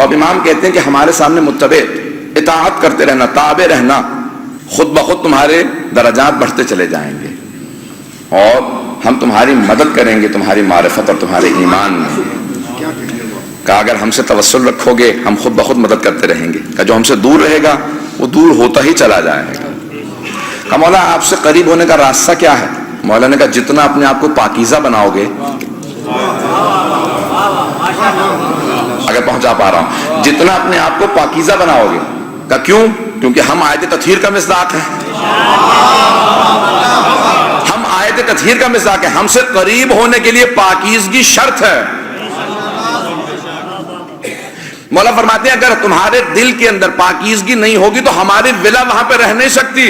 تو اب امام کہتے ہیں کہ ہمارے سامنے متبع اطاعت کرتے رہنا، تابع رہنا، خود بخود تمہارے درجات بڑھتے چلے جائیں گے، اور ہم تمہاری مدد کریں گے تمہاری معرفت اور تمہارے ایمان میں. کہ اگر ہم سے توسل رکھو گے ہم خود بخود مدد کرتے رہیں گے. کہ جو ہم سے دور رہے گا وہ دور ہوتا ہی چلا جائے گا. کہ مولا آپ سے قریب ہونے کا راستہ کیا ہے؟ مولا نے کہا جتنا اپنے آپ کو پاکیزہ بناؤ گے. اگر پہنچا پا رہا ہوں، جتنا اپنے آپ کو پاکیزہ بناؤ گے. کہ کیوں؟ کیونکہ ہم آیت تطہیر کا مصداق ہیں. ہم آیت تطہیر کا مصداق ہیں. ہم سے قریب ہونے کے لیے پاکیزگی شرط ہے. مولا فرماتے ہیں اگر تمہارے دل کے اندر پاکیزگی نہیں ہوگی تو ہماری ولا وہاں پہ رہ نہیں سکتی.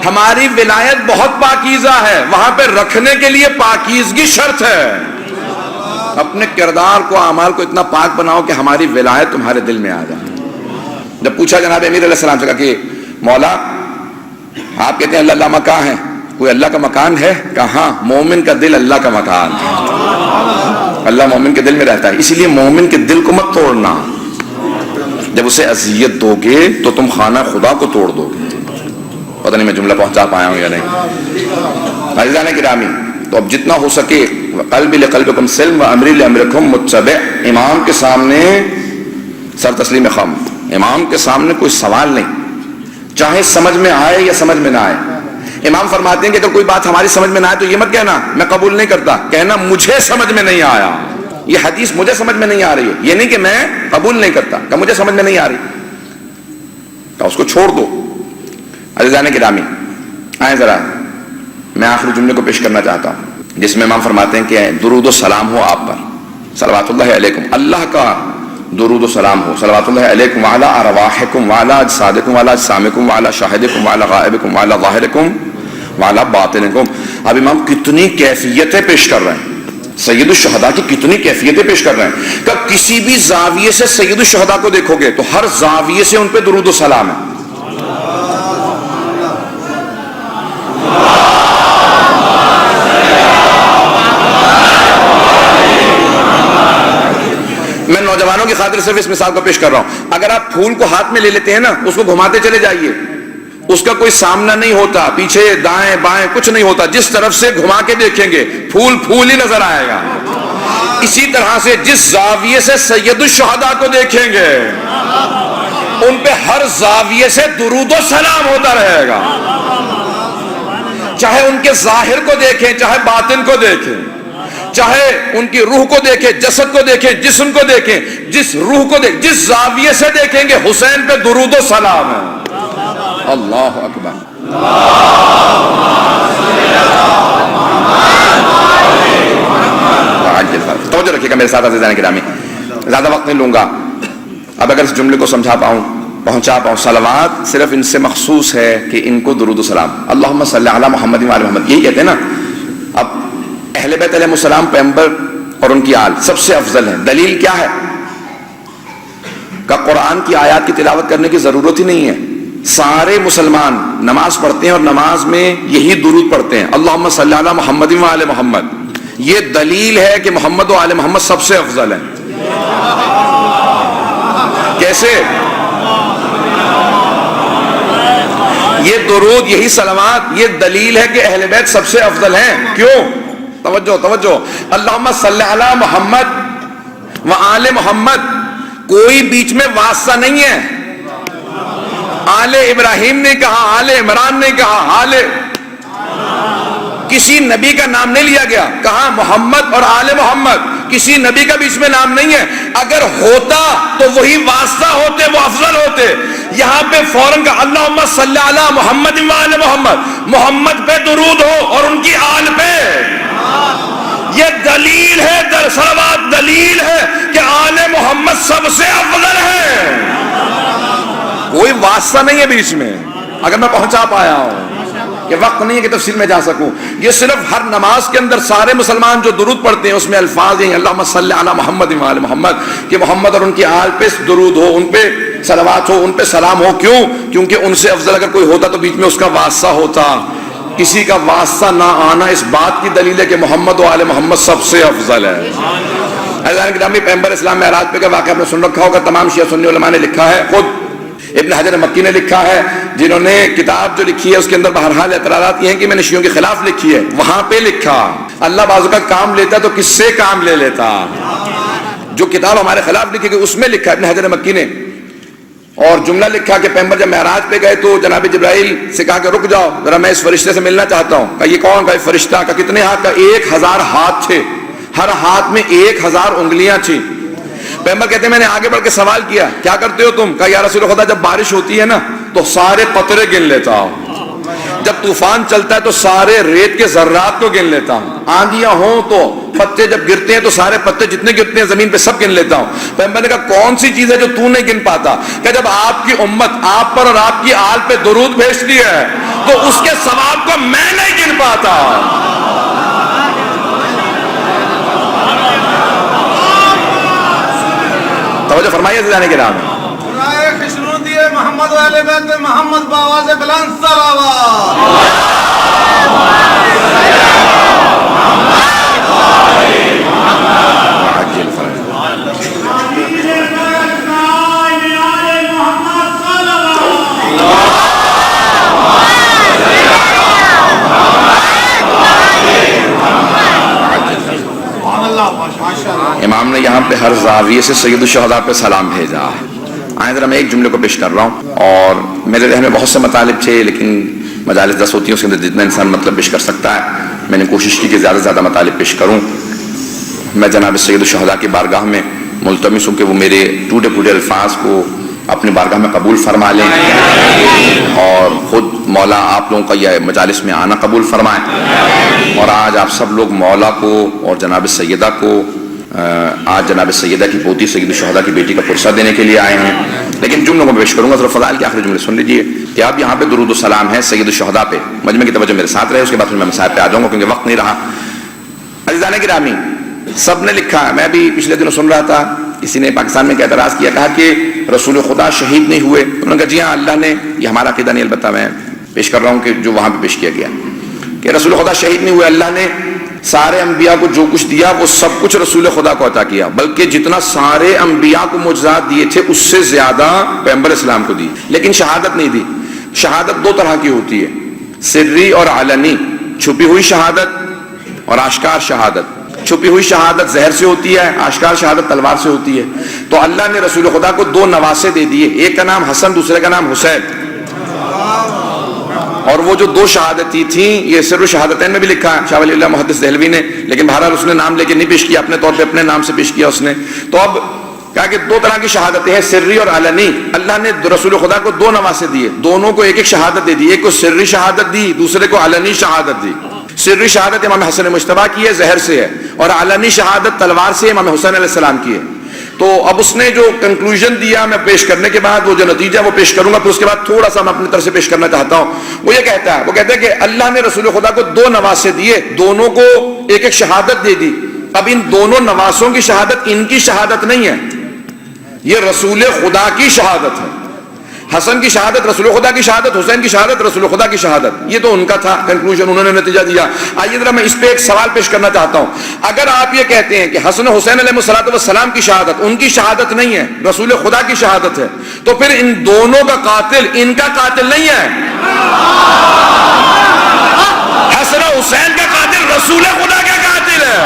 ہماری ولایت بہت پاکیزہ ہے، وہاں پہ رکھنے کے لیے پاکیزگی شرط ہے. اپنے کردار کو، اعمال کو اتنا پاک بناؤ کہ ہماری ولایت تمہارے دل میں آ جائے. جب پوچھا جناب امیر علیہ السلام سے کہا کہ مولا آپ کہتے ہیں اللہ اللہ مکان ہے، کوئی اللہ کا مکان ہے؟ کہا ہاں، مومن کا دل اللہ کا مکان ہے. اللہ مومن کے دل میں رہتا ہے، اسی لیے مومن کے دل کو مت توڑنا. جب اسے اذیت دو گے تو تم خانہ خدا کو توڑ دو گے. پتہ نہیں میں جملہ پہنچا پایا ہوں یا نہیں. عزیزان گرامی، تو اب جتنا ہو سکے قلبی لقلبکم سلم و امری لامرکم متبع. امام کے سامنے سر تسلیم خم، امام کے سامنے کوئی سوال نہیں، چاہے سمجھ میں آئے یا سمجھ میں نہ آئے. امام فرماتے ہیں کہ اگر کوئی بات ہماری سمجھ میں نہ آئے تو یہ مت کہنا میں قبول نہیں کرتا، کہنا مجھے سمجھ میں نہیں آیا، یہ حدیث مجھے سمجھ میں نہیں آ رہی ہے. یہ نہیں کہ میں قبول نہیں کرتا، کہ مجھے سمجھ میں نہیں آ رہی، تو اس کو چھوڑ دو. عزیزان گرامی آئیں ذرا میں آخری جملے کو پیش کرنا چاہتا ہوں، جس میں امام فرماتے ہیں کہ درود و سلام ہو آپ پر، صلوات اللہ علیکم، اللہ کا درود و سلام ہو، صلوات اللہ علیکم وعلی ارواحکم وعلی اجسادکم وعلی اجسامکم وعلی شاہدکم وعلی غائبکم وعلی ظاہرکم وعلی باطنکم. اب امام کتنی کیفیتیں پیش کر رہے ہیں، سید الشہداء کی کتنی کیفیتیں پیش کر رہے ہیں. کہ کسی بھی زاویے سے سید الشہداء کو دیکھو گے تو ہر زاویے سے ان پہ درود و سلام ہے. میں نوجوانوں کی خاطر صرف اس مثال کو پیش کر رہا ہوں. اگر آپ پھول کو ہاتھ میں لے لیتے ہیں نا، اس کو گھماتے چلے جائیے، اس کا کوئی سامنا نہیں ہوتا، پیچھے دائیں بائیں کچھ نہیں ہوتا. جس طرف سے گھما کے دیکھیں گے پھول پھول ہی نظر آئے گا. اسی طرح سے جس زاویے سے سید الشہداء کو دیکھیں گے ان پہ ہر زاویے سے درود و سلام ہوتا رہے گا. چاہے ان کے ظاہر کو دیکھیں، چاہے باطن کو دیکھیں، چاہے ان کی روح کو دیکھیں، جسد کو دیکھیں، جسم کو دیکھیں، جس روح کو دیکھیں، جس زاویے سے دیکھیں گے حسین پہ درود و سلام ہے. اللہ اکبر. توجہ رکھیے گا میرے ساتھ عزیزان گرامی، زیادہ وقت نہیں لوں گا. اب اگر اس جملے کو سمجھا پاؤں، پہنچا پاؤں، صلوات صرف ان سے مخصوص ہے کہ ان کو درود و سلام، اللہم صلی علی محمد و علی محمد، یہی کہتے ہیں نا. اب اہل بیت علیہ السلام پیغمبر اور ان کی آل سب سے افضل ہیں. دلیل کیا ہے؟ کہ قرآن کی آیات کی تلاوت کرنے کی ضرورت ہی نہیں ہے. سارے مسلمان نماز پڑھتے ہیں اور نماز میں یہی درود پڑھتے ہیں، اللہم صلی علی محمد و علی محمد. یہ دلیل ہے کہ محمد و آل محمد سب سے افضل ہیں. کیسے؟ یہ درود، یہی صلوات، یہ دلیل ہے کہ اہل بیت سب سے افضل ہیں. کیوں؟ توجہ توجہ. اللہم صلی علی محمد و آل محمد، کوئی بیچ میں واسطہ نہیں ہے. آل ابراہیم نے کہا، آل عمران نے کہا، آل کسی نبی کا نام نہیں لیا گیا، کہا محمد اور آل محمد، کسی نبی کا بیچ میں نام نہیں ہے. اگر ہوتا تو وہی واسطہ ہوتے، وہ افضل ہوتے. یہاں پہ فوراً کہا اللہم صلی علی محمد و آل محمد، محمد پہ درود ہو اور ان کی آل پہ. یہ دلیل ہے، صلوات دلیل ہے کہ آل محمد سب سے افضل ہے. کوئی واسطہ نہیں ہے بیچ میں. اگر میں پہنچا پایا ہوں کہ وقت نہیں ہے کہ تفصیل میں جا سکوں. یہ صرف ہر نماز کے اندر سارے مسلمان جو درود پڑھتے ہیں اس میں الفاظ ہیں اللہم صلی علی محمد و آل محمد، کہ محمد اور ان کی آل پہ درود ہو، ان پہ صلوات ہو، ان پہ سلام ہو. کیوں؟ کیونکہ ان سے افضل اگر کوئی ہوتا تو بیچ میں اس کا واسطہ ہوتا. کسی کا واسطہ نہ آنا اس بات کی دلیل ہے کہ محمد و آل محمد سب سے افضل ہے. عزیزان گرامی، پیغمبر اسلام معراج پہ کا واقعہ آپ نے سن رکھا ہوگا، تمام شیعہ سنی علماء نے لکھا ہے، خود ابن حجر مکی نے لکھا ہے، جنہوں نے کتاب جو لکھی ہے اس کے اندر بہرحال اعتراضات یہ ہیں کہ میں نے شیعوں کے خلاف لکھی ہے، وہاں پہ لکھا اللہ بازو کا کام لیتا تو کس سے کام لے لیتا، جو کتاب ہمارے خلاف لکھی گئی اس میں لکھا ابن حجر مکی نے، اور جملہ لکھا کہ پیغمبر جب معراج پہ گئے تو جناب جبرائیل سے کہا کہ رک جاؤ ذرا میں اس فرشتے سے ملنا چاہتا ہوں، کہا یہ کون؟ کہا فرشتہ، کہا کتنے ہاتھ؟ کا 1000 ہاتھ تھے، ہر ہاتھ میں 1000 انگلیاں تھیں۔ پیغمبر کہتے ہیں میں نے آگے بڑھ کے سوال کیا کیا کرتے ہو تم؟ کہا یا رسول خدا جب بارش ہوتی ہے نا تو سارے قطرے گن لیتا ہوں، جب طوفان چلتا ہے تو سارے ریت کے ذرات کو گن لیتا ہوں، آندیاں ہوں تو پتے جب گرتے ہیں تو سارے پتے جتنے گرتے ہیں زمین پہ سب گن لیتا ہوں۔ پیغمبر نے کہا کون سی چیز ہے جو تو نہیں گن پاتا؟ کہ جب آپ کی امت آپ پر اور آپ کی آل پہ درود بھیجتی ہے تو اس کے ثواب کو میں نہیں گن پاتا۔ توجہ فرمائیے عزیزان کرام، محمد والے بیت محمد باواز بلند صلوات۔ امام نے یہاں پہ ہر زاویے سے سید الشہداء پہ سلام بھیجا۔ آئیں ذرا میں ایک جملے کو پیش کر رہا ہوں، اور میرے ذہن میں بہت سے مطالب تھے لیکن مجالس 10 ہوتی ہیں، اس کے اندر جتنا انسان مطلب پیش کر سکتا ہے میں نے کوشش کی کہ زیادہ سے زیادہ مطالب پیش کروں۔ میں جناب سید الشہداء کی بارگاہ میں ملتمس ہوں کہ وہ میرے ٹوٹے پھوٹے الفاظ کو اپنی بارگاہ میں قبول فرما لیں، اور خود مولا آپ لوگوں کا یہ مجالس میں آنا قبول فرمائیں، اور آج آپ سب لوگ مولا کو اور جناب سیدہ کو آج جناب سیدہ کی پوتی سید الشہداء کی بیٹی کا پرسہ دینے کے لیے آئے ہیں۔ لیکن جملوں کو پیش کروں گا، ذرا فضائل کے آخری جملے سن لیجئے کہ آپ یہاں پہ درود و سلام ہے سید الشہداء پہ، مجمع کی توجہ میرے ساتھ رہے، اس کے بعد پھر میں مسائل پہ آ جاؤں گا کیونکہ وقت نہیں رہا۔ عزیزان گرامی، سب نے لکھا ہے، میں بھی پچھلے دنوں سن رہا تھا، کسی نے پاکستان میں ایک اعتراض کیا، کہا کہ رسول خدا شہید نہیں ہوئے، انہوں نے کہا جی ہاں اللہ نے، یہ ہمارا عقیدہ نہیں، البتہ میں پیش کر رہا ہوں کہ جو وہاں پہ پیش کیا گیا کہ رسول خدا شہید نہیں ہوئے، اللہ نے سارے انبیاء کو جو کچھ دیا وہ سب کچھ رسول خدا کو عطا کیا، بلکہ جتنا سارے انبیاء کو معجزات دیے تھے اس سے زیادہ پیغمبر اسلام کو دی، لیکن شہادت نہیں دی۔ شہادت 2 طرح کی ہوتی ہے، سری اور علنی، چھپی ہوئی شہادت اور آشکار شہادت۔ چھپی ہوئی شہادت زہر سے ہوتی ہے، آشکار شہادت تلوار سے ہوتی ہے۔ تو اللہ نے رسول خدا کو 2 نواسے دے دیے، ایک کا نام حسن، دوسرے کا نام حسین، اور وہ جو 2 شہادتیں تھیں یہ سر شہادتین میں بھی لکھا ہے شاہ ولی اللہ محدث دہلوی نے، لیکن بہرحال اس نے نام لے کے نہیں پیش کیا، اپنے طور پہ اپنے نام سے پیش کیا اس نے۔ تو اب کہا کہ 2 طرح کی شہادتیں ہیں، سری اور علنی۔ اللہ نے رسول خدا کو 2 نواسے دیے، دونوں کو ایک ایک شہادت دے دی، ایک کو سری شہادت دی، دوسرے کو علنی شہادت دی۔ سری شہادت امام حسن مجتبیٰ کی ہے، زہر سے ہے، اور علنی شہادت تلوار سے امام حسین علیہ السلام کی ہے۔ تو اب اس نے جو کنکلوژن دیا میں پیش کرنے کے بعد وہ جو نتیجہ وہ پیش کروں گا، پھر اس کے بعد تھوڑا سا میں اپنی طرف سے پیش کرنا چاہتا ہوں۔ وہ یہ کہتا ہے کہ اللہ نے رسول خدا کو 2 نواسے دیے، دونوں کو ایک ایک شہادت دے دی۔ اب ان دونوں نواسوں کی شہادت ان کی شہادت نہیں ہے، یہ رسول خدا کی شہادت ہے۔ حسن کی شہادت رسول خدا کی شہادت، حسین کی شہادت رسول خدا کی شہادت، یہ تو ان کا تھا کنکلوژن، انہوں نے نتیجہ دیا۔ آئیے ذرا میں اس پہ ایک سوال پیش کرنا چاہتا ہوں، اگر آپ یہ کہتے ہیں کہ حسن حسین علیہ السلام کی شہادت ان کی شہادت نہیں ہے، رسول خدا کی شہادت ہے، تو پھر ان دونوں کا قاتل ان کا قاتل نہیں ہے؟ حسن حسین کا قاتل رسول خدا کا قاتل ہے،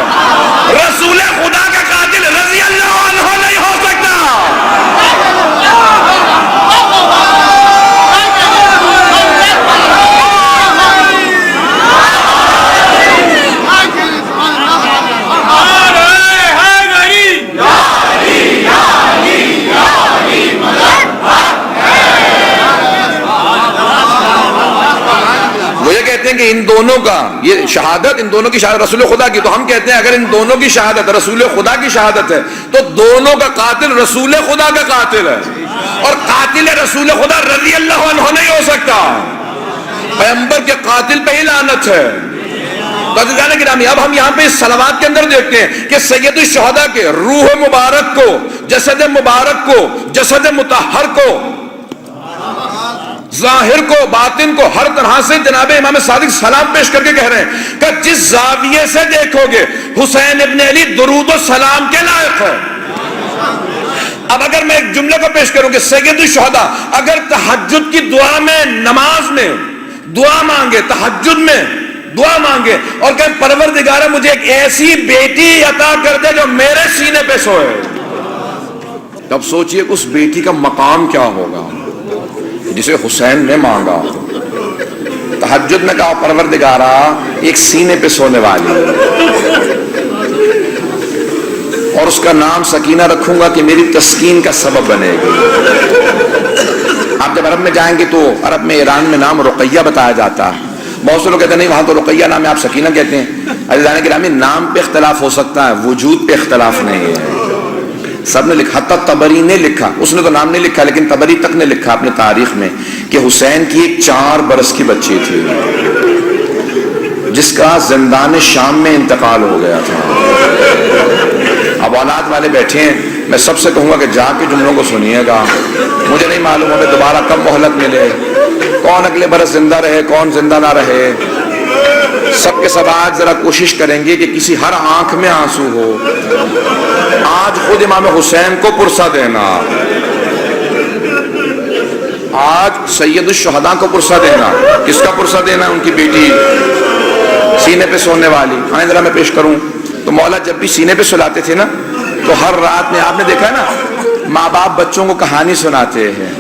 رسول خدا کا قاتل رضی اللہ عنہ نہیں ہو سکتا۔ کہ ان دونوں کا یہ شہادت، ان دونوں کی شہادت رسول خدا کی، تو ہم کہتے ہیں اگر ان دونوں کی شہادت رسول خدا کی شہادت ہے تو دونوں کا قاتل رسول خدا کا قاتل ہے، اور قاتل رسول خدا رضی اللہ عنہ نہیں ہو سکتا، پیغمبر کے قاتل پہ ہی لعنت ہے۔ تو عزیزان گرامی، اب ہم یہاں پہ اس صلوات کے اندر دیکھتے ہیں کہ سید الشہداء کے روح مبارک کو، جسد مبارک کو، جسد مطہر کو ظاہر کو باطن کو ہر طرح سے جناب امام صادق سلام پیش کر کے کہہ رہے ہیں کہ جس زاویے سے دیکھو گے حسین ابن علی درود و سلام کے لائق ہے۔ اب اگر میں ایک جملے کو پیش کروں کہ سید الشہداء اگر تہجد کی دعا میں، نماز میں دعا مانگے، تہجد میں دعا مانگے اور کہ پروردگارہ مجھے ایک ایسی بیٹی عطا کر دے جو میرے سینے پہ سوئے، تب سوچئے اس بیٹی کا مقام کیا ہوگا جسے حسین نے مانگا۔ تہجد میں کہا پروردگارہ ایک سینے پہ سونے والی اور اس کا نام سکینہ رکھوں گا کہ میری تسکین کا سبب بنے گی۔ آپ جب عرب میں جائیں گے تو عرب میں ایران میں نام رقیہ بتایا جاتا ہے، بہت سے لوگ کہتے ہیں نہیں وہاں تو رقیہ نام ہے، آپ سکینہ کہتے ہیں۔ عزیزان گرامی نام پہ اختلاف ہو سکتا ہے، وجود پہ اختلاف نہیں ہے۔ سب نے لکھا، حتی طبری نے لکھا، اس نے تو نام نہیں لکھا لیکن طبری تک نے لکھا اپنے تاریخ میں کہ حسین کی ایک 4 برس کی بچی تھی جس کا زندان شام میں انتقال ہو گیا تھا۔ اب اولاد والے بیٹھے ہیں، میں سب سے کہوں گا کہ جا کے جملوں کو سنیے گا، مجھے نہیں معلوم ہمیں دوبارہ کب مہلت ملے، کون اگلے برس زندہ رہے کون زندہ نہ رہے۔ سب کے سب آج ذرا کوشش کریں گے کہ کسی ہر آنکھ میں آنسو ہو، آج خود امام حسین کو پرسہ دینا، آج سید الشہداء کو پرسہ دینا۔ کس کا پرسہ دینا؟ ان کی بیٹی سینے پہ سونے والی۔ آئیں ذرا میں پیش کروں تو مولا جب بھی سینے پہ سلاتے تھے نا تو ہر رات میں آپ نے دیکھا نا ماں باپ بچوں کو کہانی سناتے ہیں،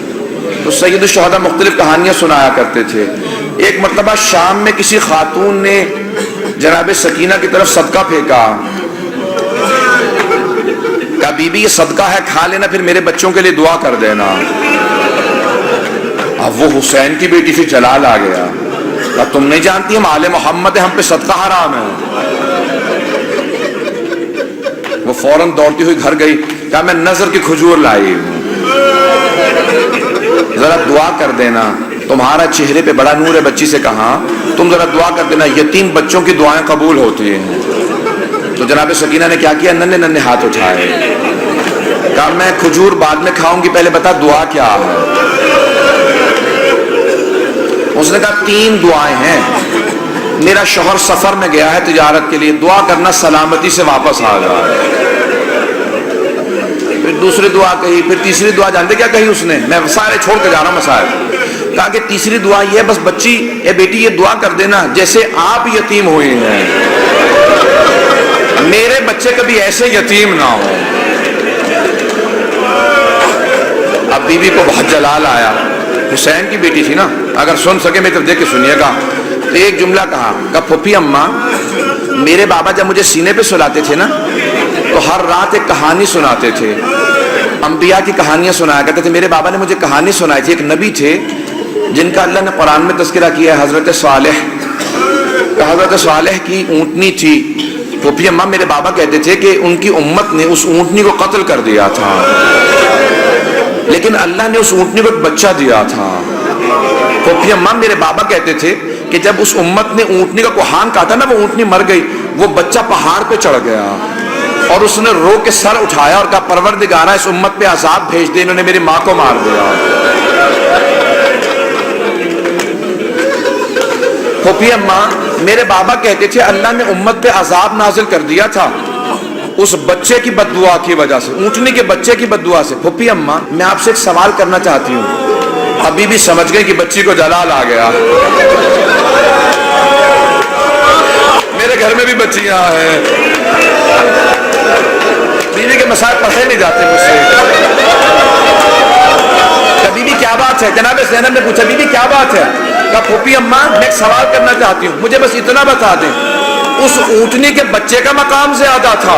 تو سید الشہداء مختلف کہانیاں سنایا کرتے تھے۔ ایک مرتبہ شام میں کسی خاتون نے جناب سکینہ کی طرف صدقہ پھینکا، کہا بی بی یہ صدقہ ہے کھا لینا پھر میرے بچوں کے لیے دعا کر دینا۔ اب وہ حسین کی بیٹی سے جلال آ گیا، کہا تم نہیں جانتی ہم آل محمد ہیں، ہم پہ صدقہ حرام ہے۔ وہ فوراً دوڑتی ہوئی گھر گئی، کہا میں نظر کی کھجور لائی ہوں، ذرا دعا کر دینا، تمہارا چہرے پہ بڑا نور ہے۔ بچی سے کہا تم ذرا دعا کر دینا، یتیم بچوں کی دعائیں قبول ہوتی ہیں۔ تو جناب سکینہ نے کیا کیا؟ ننھے ننھے ہاتھ اٹھائے، کہا میں کھجور بعد میں کھاؤں گی، پہلے بتا دعا کیا ہے۔ اس نے کہا 3 دعائیں ہیں، میرا شوہر سفر میں گیا ہے تجارت کے لیے، دعا کرنا سلامتی سے واپس آ جائے۔ پھر دوسری دعا کہی، پھر تیسری دعا جانتے کیا کہی اس نے؟ میں سارے چھوڑ کے جا رہا ہوں مسائل۔ کہا کہ تیسری دعا یہ ہے بس بچی اے بیٹی یہ دعا کر دینا جیسے آپ یتیم ہوئے ہیں میرے بچے کبھی ایسے یتیم نہ ہو۔ اب بی بی کو بہت جلال آیا، حسین کی بیٹی تھی نا، اگر سن سکے میں طرف دیکھ کے سنیے گا۔ تو ایک جملہ کہا پھوپھی اماں میرے بابا جب مجھے سینے پہ سلاتے تھے نا تو ہر رات ایک کہانی سناتے تھے، انبیاء کی کہانیاں سنایا کرتے تھے۔ میرے بابا نے مجھے کہانی سنائی تھی، ایک نبی تھے جن کا اللہ نے قرآن میں تذکرہ کیا ہے، حضرت صالح۔ حضرت صالح کی اونٹنی تھی، پھوپھی اماں میرے بابا کہتے تھے کہ ان کی امت نے اس اونٹنی کو قتل کر دیا تھا، لیکن اللہ نے اس اونٹنی کو ایک بچہ دیا تھا۔ پھوپھی اماں میرے بابا کہتے تھے کہ جب اس امت نے اونٹنی کا کوہان کاٹا نا، وہ اونٹنی مر گئی، وہ بچہ پہاڑ پہ چڑھ گیا اور اس نے رو کے سر اٹھایا اور کہا پروردگارہ اس امت پہ عذاب بھیج دے، انہوں نے میری ماں کو مار دیا۔ پھوپھی اماں میرے بابا کہتے تھے اللہ نے امت پہ عذاب نازل کر دیا تھا اس بچے کی بد دعا کی وجہ سے، اونٹنی کے بچے کی بد دعا سے۔ پھوپھی اماں میں آپ سے ایک سوال کرنا چاہتی ہوں، ابھی بھی سمجھ گئے کہ بچی کو جلال آ گیا، میرے گھر میں بھی بچیاں ہیں، بیوی کے مسائل پڑھے نہیں جاتے مجھ سے۔ بیوی کیا بات ہے؟ جناب زینب نے پوچھا بیوی کیا بات ہے؟ کہا پھوپھی اماں میں ایک سوال کرنا چاہتی ہوں، مجھے بس اتنا بتا دیں اس اونٹنی کے بچے کا مقام زیادہ تھا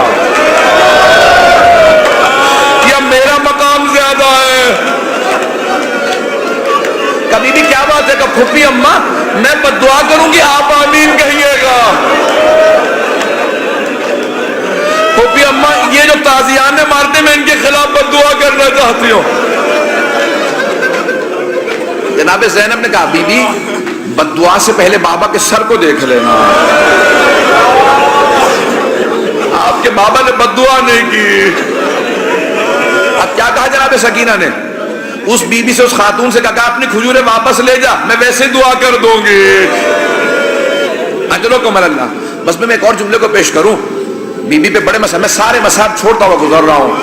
یا میرا مقام زیادہ ہے؟ کبھی بھی کیا بات ہے کہ پھوپھی اماں میں بد دعا کروں گی آپ آمین کہیے گا۔ پھوپھی اماں یہ جو تازیان نے مارتے میں ان کے خلاف بد دعا کرنا چاہتی ہوں۔ جناب زینب نے کہا بی بی بد دعا سے پہلے بابا کے سر کو دیکھ لینا، آپ کے بابا نے بد دعا نہیں کی۔ اب کیا کہا جناب سکینہ نے؟ اس بیوی سے، اس خاتون سے کہا اپنی کھجوریں واپس لے جا، میں ویسے دعا کر دوں گی۔ اجرکم اللہ۔ بس میں ایک اور جملے کو پیش کروں، بی بی پہ بڑے مسائل، میں سارے مسائل چھوڑتا ہوا گزر رہا ہوں،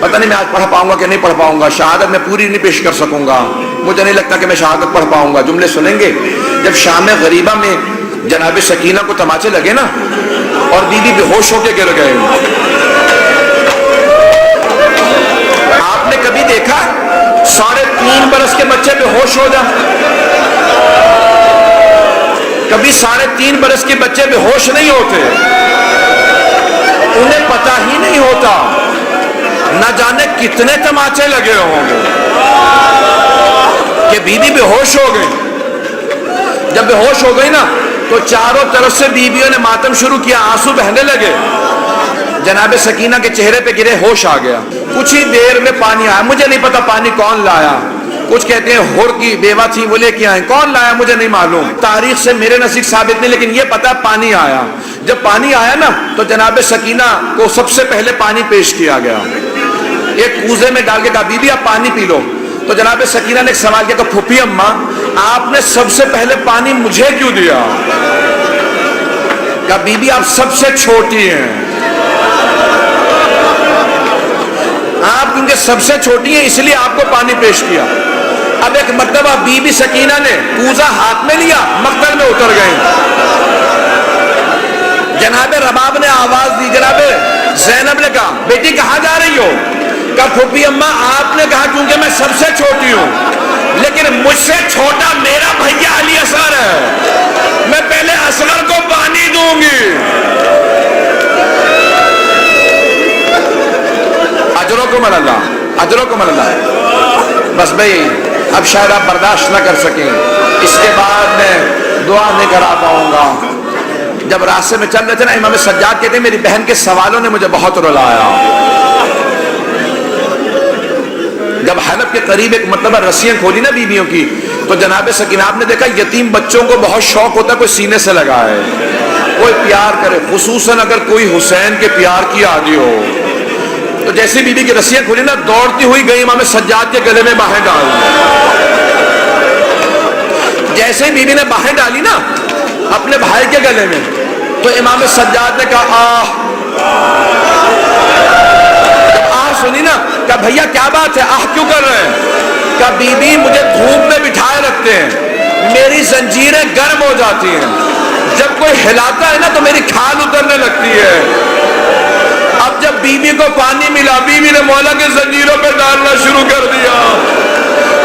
پتہ نہیں میں آج پڑھ پاؤں گا کہ نہیں پڑھ پاؤں گا، شہادت میں پوری نہیں پیش کر سکوں گا، مجھے نہیں لگتا کہ میں شہادت پڑھ پاؤں گا۔ جملے سنیں گے، جب شام غریبہ میں جناب سکینہ کو تماچے لگے نا اور بی بی بے ہوش ہو کے گر گئے، آپ نے کبھی دیکھا 3.5 برس کے بچے بے ہوش ہو جائیں؟ کبھی 3.5 برس کے بچے بے ہوش نہیں ہوتے، انہیں پتہ ہی نہیں ہوتا، نہ جانے کتنے تماچے لگے ہوں گے کہ بیوی بے ہوش ہو گئی۔ جب بے ہوش ہو گئی نا تو چاروں طرف سے بیویوں نے ماتم شروع کیا، آنسو بہنے لگے، جناب سکینہ کے چہرے پہ گرے، ہوش آ گیا۔ کچھ ہی دیر میں پانی آیا، مجھے نہیں پتا پانی کون لایا، کچھ کہتے ہیں ہور کی بیوہ تھی وہ لے کے آئیں، کون لایا مجھے نہیں معلوم، تاریخ سے میرے نزدیک ثابت نہیں، لیکن یہ پتا پانی آیا۔ جب پانی آیا نا تو جناب سکینہ کو سب سے پہلے پانی پیش کیا گیا، ایک کوزے میں ڈال کے کہا بی بی آپ پانی پی لو۔ تو جناب سکینہ نے ایک سوال کیا کہ پھوپھی اماں آپ نے سب سے پہلے پانی مجھے کیوں دیا؟ کہا بی بی آپ سب سے چھوٹی ہیں، آپ کیونکہ سب سے چھوٹی ہیں اس لیے آپ کو پانی پیش کیا۔ اب ایک مرتبہ بی بی سکینہ نے کوزہ ہاتھ میں لیا، مقتل میں اتر گئیں۔ جناب رباب نے آواز دی، جناب زینب نے کہا بیٹی کہاں جا رہی ہو؟ کہا پھوپھی اماں آپ نے کہا کیونکہ میں سب سے چھوٹی ہوں، لیکن مجھ سے چھوٹا میرا بھیا علی اصغر ہے، میں پہلے اصغر کو پانی دوں گی۔ اجرکم اللہ، اجرکم اللہ۔ بس بھائی اب شاید آپ برداشت نہ کر سکیں، اس کے بعد میں دعا نہیں کرا پاؤں گا۔ جب راستے میں چل رہے تھے نا، امام سجاد کہتے ہیں میری بہن کے سوالوں نے مجھے بہت رلایا۔ جب حلب کے قریب ایک مرتبہ رسیاں کھولی نا بیویوں کی، تو جناب سکینہ آپ نے دیکھا یتیم بچوں کو بہت شوق ہوتا ہے کوئی سینے سے لگائے، کوئی پیار کرے، خصوصاً اگر کوئی حسین کے پیار کی عادی ہو۔ تو جیسے بیوی کی رسیاں کھولی نا، دوڑتی ہوئی گئی امام سجاد کے گلے میں باہیں ڈال دی۔ جیسے بیوی نے باہیں ڈالی نا اپنے بھائی کے گلے میں، تو امام سجاد نے کہا آہ۔ جب آہ سنی نا، کہا بھیا کیا بات ہے، آہ کیوں کر رہے ہیں؟ کہا بی بی مجھے دھوپ میں بٹھائے رکھتے ہیں، میری زنجیریں گرم ہو جاتی ہیں، جب کوئی ہلاتا ہے نا تو میری کھال اترنے لگتی ہے۔ اب جب بی بی کو پانی ملا، بی بی نے مولا کے زنجیروں پہ ڈالنا شروع کر دیا۔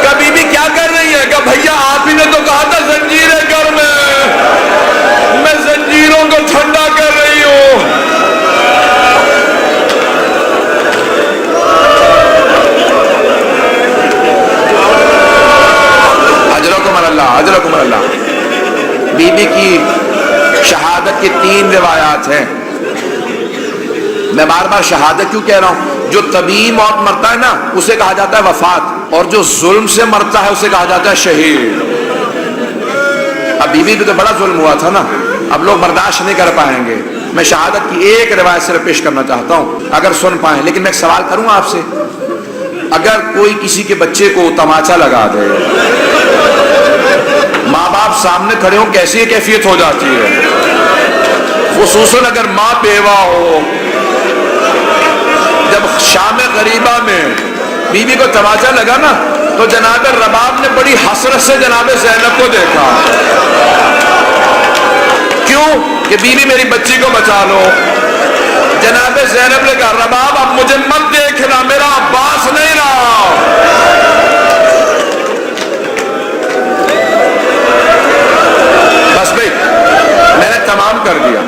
کہا بی بی کیا کر رہی ہے؟ کہا بھیا آپ ہی نے تو کہا تھا زنجیریں گرم ہیں، میں زنجیروں کو ٹھنڈا کر رہی ہوں۔ اجرکم اللہ، اجرکم اللہ۔ بی بی کی شہادت کی 3 روایات ہیں۔ میں بار بار شہادت کیوں کہہ رہا ہوں؟ جو طبیعی موت مرتا ہے نا اسے کہا جاتا ہے وفات، اور جو ظلم سے مرتا ہے اسے کہا جاتا ہے شہید۔ اب بیوی پہ تو بڑا ظلم ہوا تھا نا، اب لوگ برداشت نہیں کر پائیں گے۔ میں شہادت کی ایک روایت صرف پیش کرنا چاہتا ہوں اگر سن پائیں، لیکن میں ایک سوال کروں آپ سے، اگر کوئی کسی کے بچے کو تماچا لگا دے، ماں باپ سامنے کھڑے ہوں کیسی کیفیت ہو جاتی ہے، خصوصاً اگر ماں بیوہ ہو۔ جب شام غریبہ میں بیوی کو تماچا لگا نا تو جناب رباب نے بڑی حسرت سے جناب زینب کو دیکھا، کیوں کہ بیوی میری بچی کو بچا لو۔ جناب زینب نے کہا رباب اب مجھے مت دیکھنا، میرا عباس نہیں رہا۔ بس بھائی میں نے تمام کر دیا،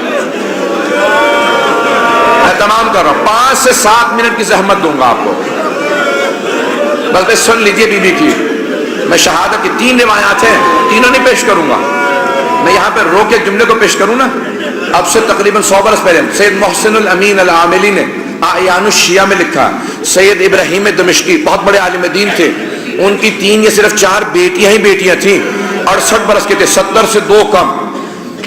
میں تمام کر رہا ہوں، 5 سے 7 منٹ کی زحمت دوں گا آپ کو، بس بھائی سن لیجئے بی بی کی۔ میں شہادت کی 3 روایات ہیں، تینوں نہیں پیش کروں گا، میں یہاں پہ رو کے جملے کو پیش کروں نا۔ اب سے تقریباً 100 برس پہلے سید محسن الامین العاملی نے اعیان الشیعہ میں لکھا، سید ابراہیم دمشقی بہت بڑے عالم دین تھے، ان کی 3 یا صرف 4 بیٹیاں ہی بیٹیاں تھیں، 68 برس کے تھے، 70 سے 2 کم۔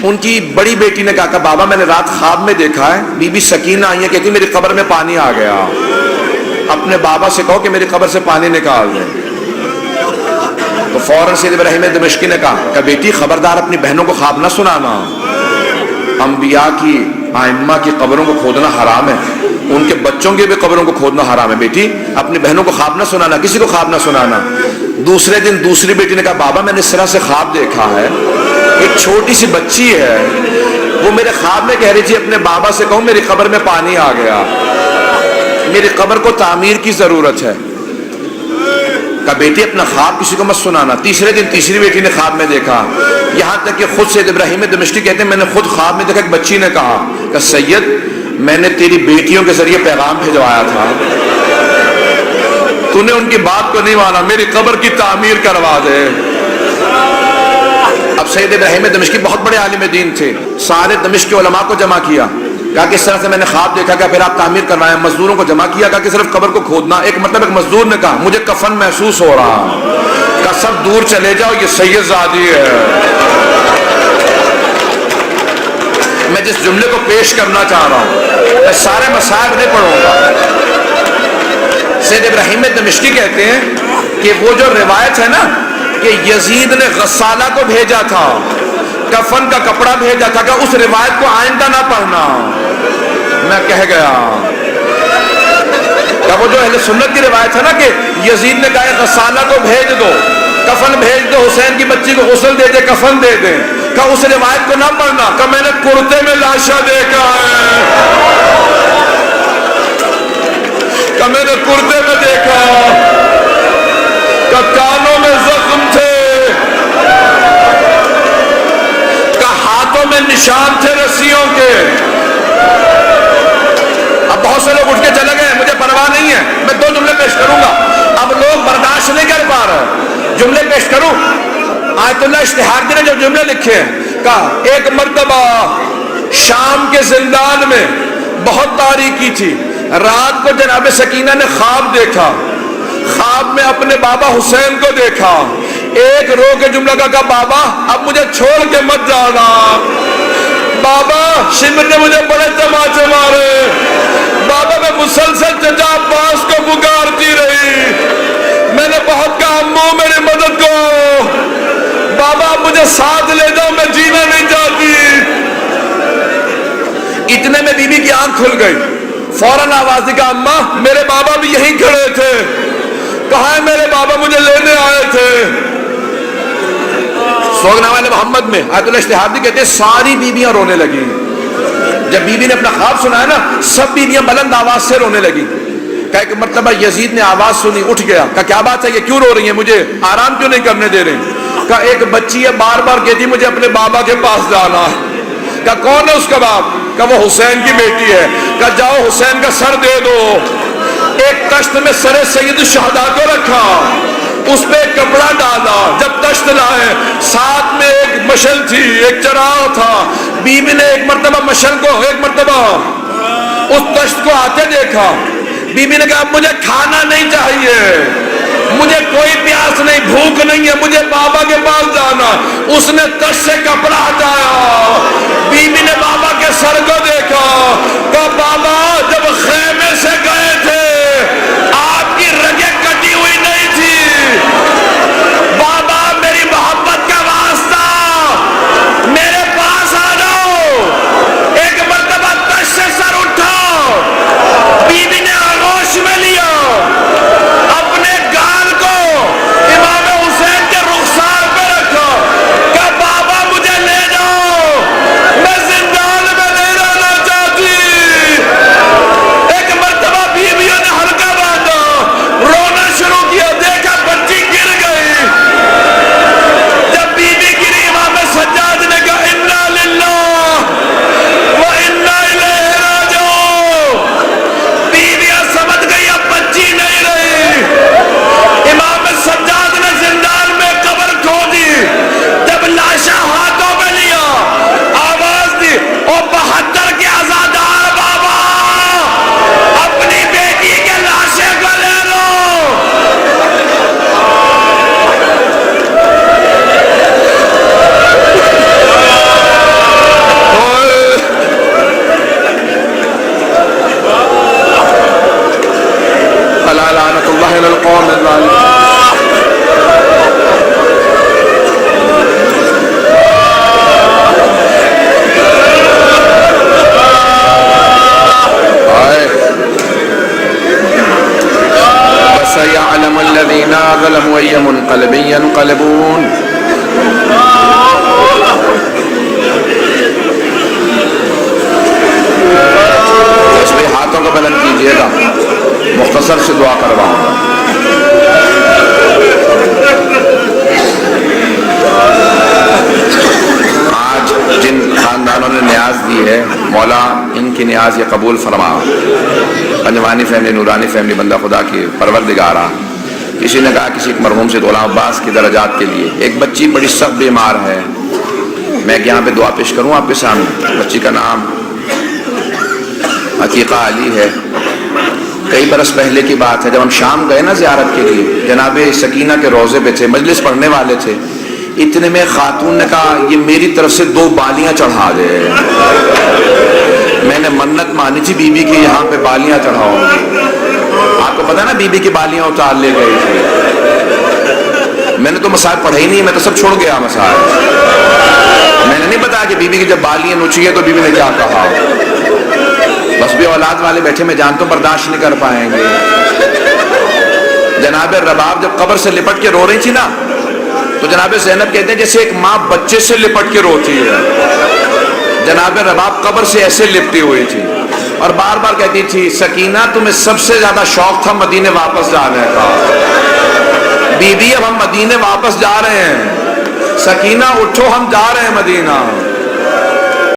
ان کی بڑی بیٹی نے کہا کہ بابا میں نے رات خواب میں دیکھا ہے بی بی سکینہ آئی ہے، کہتی میری قبر میں پانی آ گیا، اپنے بابا سے کہو کہ میری قبر سے پانی نکال دیں۔ تو فوراً سید ابراہیم دمشقی نے کہا کہ بیٹی خبردار اپنی بہنوں کو خواب نہ سنانا، انبیاء کی ائمہ کی قبروں کو کھودنا حرام ہے، ان کے بچوں کی بھی قبروں کو کھودنا حرام ہے، بیٹی اپنی بہنوں کو خواب نہ سنانا، کسی کو خواب نہ سنانا۔ دوسرے دن دوسری بیٹی نے کہا بابا میں نے اس طرح سے خواب دیکھا ہے، ایک چھوٹی سی بچی ہے، وہ میرے خواب میں کہہ رہی تھی اپنے بابا سے کہوں میری قبر میں پانی آ گیا، میری قبر کو تعمیر کی ضرورت ہے۔ کہا بیٹی اپنا خواب کسی کو مت سنانا۔ تیسرے دن تیسری بیٹی نے خواب میں دیکھا، یہاں تک کہ خود سید ابراہیم دمشقی کہتے ہیں میں نے خود خواب میں دیکھا، ایک بچی نے کہا کہ سید میں نے تیری بیٹیوں کے ذریعے پیغام بھجوایا تھا، تو نے ان کی بات کو نہیں مانا، میری قبر کی تعمیر کروا دے۔ اب سید ابراہیم دمشقی بہت بڑے عالم دین تھے، سارے دمشق کے علماء کو جمع کیا، کہا کہ اس طرح سے میں نے خواب دیکھا، کہ پھر آپ تعمیر کروائیں، مزدوروں کو جمع کیا، کہا کہ صرف قبر کو کھودنا، ایک مزدور نے کہا مجھے کفن محسوس ہو رہا، کہا سب دور چلے جاؤ یہ سید زادی ہے۔ میں جس جملے کو پیش کرنا چاہ رہا ہوں، میں سارے مسائل نہیں پڑھوں گا۔ سید ابراہیم دمشقی کہتے ہیں کہ وہ جو روایت ہے نا کہ یزید نے غسالہ کو بھیجا تھا، کفن کا کپڑا بھیجا تھا، کہ اس روایت کو آئندہ نہ پڑھنا، میں کہہ گیا کہ وہ جو اہل سنت کی روایت ہے نا کہ یزید نے کہا غسالہ کو بھیج دو، کفن بھیج دو، حسین کی بچی کو غسل دے دے، کفن دے دیں، کہ اس روایت کو نہ پڑھنا، کہ میں نے کرتے میں لاشا دیکھا ہے، کہ میں نے کرتے میں دیکھا، کہ کانوں میں زخم تھے، کہ ہاتھوں میں نشان تھے رسیوں کے۔ اب بہت سے لوگ اٹھ کے چلے گئے، مجھے پرواہ نہیں ہے، میں دو جملے پیش کروں گا، اب لوگ برداشت نہیں کر پا رہے، جملے پیش کروں۔ آیت اللہ اشتہاردی نے جو جملے لکھے ہیں، کہا ایک مرتبہ شام کے زندان میں بہت تاریکی تھی، رات کو جناب سکینہ نے خواب دیکھا، خواب میں اپنے بابا حسین کو دیکھا، ایک رو کے جملہ کہا بابا اب مجھے چھوڑ کے مت جانا، بابا شمر نے مجھے بڑے تماچے مارے، بابا میں مسلسل چچا عباس کو پکارتی رہی، میں نے بہت کہا امو میری مدد کو، بابا مجھے ساتھ لے جاؤ میں جینا نہیں چاہتی۔ اتنے میں بی بی کی آنکھ کھل گئی، فوراً آواز دی کہ اماں میرے بابا بھی یہیں کھڑے تھے، کہاں ہے میرے بابا مجھے لینے آئے تھے۔ سوگنامہ محمد میں آیت اللہ اشتہاردی کہتے ہیں ساری بیویاں رونے لگی، جب بی بی نے اپنا خواب سنا ہے نا سب بیویاں بلند آواز سے رونے لگی۔ کہ ایک مرتبہ یزید نے آواز سنی، اٹھ گیا، کہ کیا بات ہے یہ کیوں رو رہی ہیں، مجھے آرام کیوں نہیں کرنے دے رہی؟ کہ ایک بچی ہے بار بار کہتی مجھے اپنے بابا کے پاس جانا ہے۔ کہ کون ہے اس کا باپ؟ کہ وہ حسین کی بیٹی ہے۔ کہ جاؤ حسین کا سر دے دو۔ ایک تشت میں سر سید الشہداء کو رکھا، اس پہ ایک کپڑا ڈالا، جب تشت لائے ساتھ میں ایک مشل تھی، ایک چراغ تھا، بی بی نے ایک مرتبہ مشل کو ایک مرتبہ اس تشت کو آتے دیکھا، بی بی نے کہا مجھے کھانا نہیں چاہیے، مجھے کوئی پیاس نہیں، بھوک نہیں ہے، مجھے بابا کے پاس جانا۔ اس نے تشت سے کپڑا ہٹایا، بی بی نے بابا کے سر کو دیکھا، کہا بابا جب خیمے سے گئے تھے آپ کی رگیں کٹی ہوئی نہیں تھی، بابا میری محبت کا واسطہ میرے پاس آ جاؤ۔ ایک مرتبہ تشت سے سر اٹھا، بی بی نے آغوش میں لیا، اپنے گال کو امام حسین کے رخسار پہ رکھا، کہ بابا مجھے لے جاؤ، میں زندان میں نہیں رہنا چاہتی۔ ظلموا أي منقلب ينقلبون. اس لیے ہاتھوں کو بلند کیجیے گا، مختصر سے دعا کرواؤں گا. آج جن خاندانوں نے نیاز دی ہے مولا ان کی نیاز یہ قبول فرما. پنجوانی فیملی، نورانی فیملی، بندہ خدا کی پروردگارہ. کسی نے کہا کسی ایک مرحوم سے غلام عباس کی درجات کے لیے، ایک بچی بڑی سخت بیمار ہے، میں یہاں پہ دعا پیش کروں آپ کے سامنے. بچی کا نام عتیقہ علی ہے. کئی برس پہلے کی بات ہے، جب ہم شام گئے نا زیارت کے لیے، جناب سکینہ کے روضے پہ تھے، مجلس پڑھنے والے تھے. اتنے میں خاتون نے کہا یہ میری طرف سے 2 بالیاں چڑھا دے. میں نے منت مانی تھی بی بی کی، یہاں پہ بالیاں چڑھاؤ. آپ کو پتا نا بی بی کی بالیاں اتار لے گئی تھی. میں نے تو مسائل پڑھا ہی نہیں، میں تو سب چھوڑ گیا مسائل. میں نے نہیں بتایا کہ بی بی کی جب بالیاں نوچی ہے تو بی بی نے کیا کہا. بس بھی اولاد والے بیٹھے، میں جانتا ہوں برداشت نہیں کر پائیں گے. جناب رباب جب قبر سے لپٹ کے رو رہی تھی نا، تو جناب زینب کہتے ہیں جیسے ایک ماں بچے سے لپٹ کے روتی ہے. جناب رباب قبر سے ایسے لپٹی ہوئی تھی اور بار بار کہتی تھی سکینہ تمہیں سب سے زیادہ شوق تھا مدینے واپس جانے کا. بی بی اب ہم مدینے واپس جا رہے ہیں، سکینہ اٹھو ہم جا رہے ہیں مدینہ.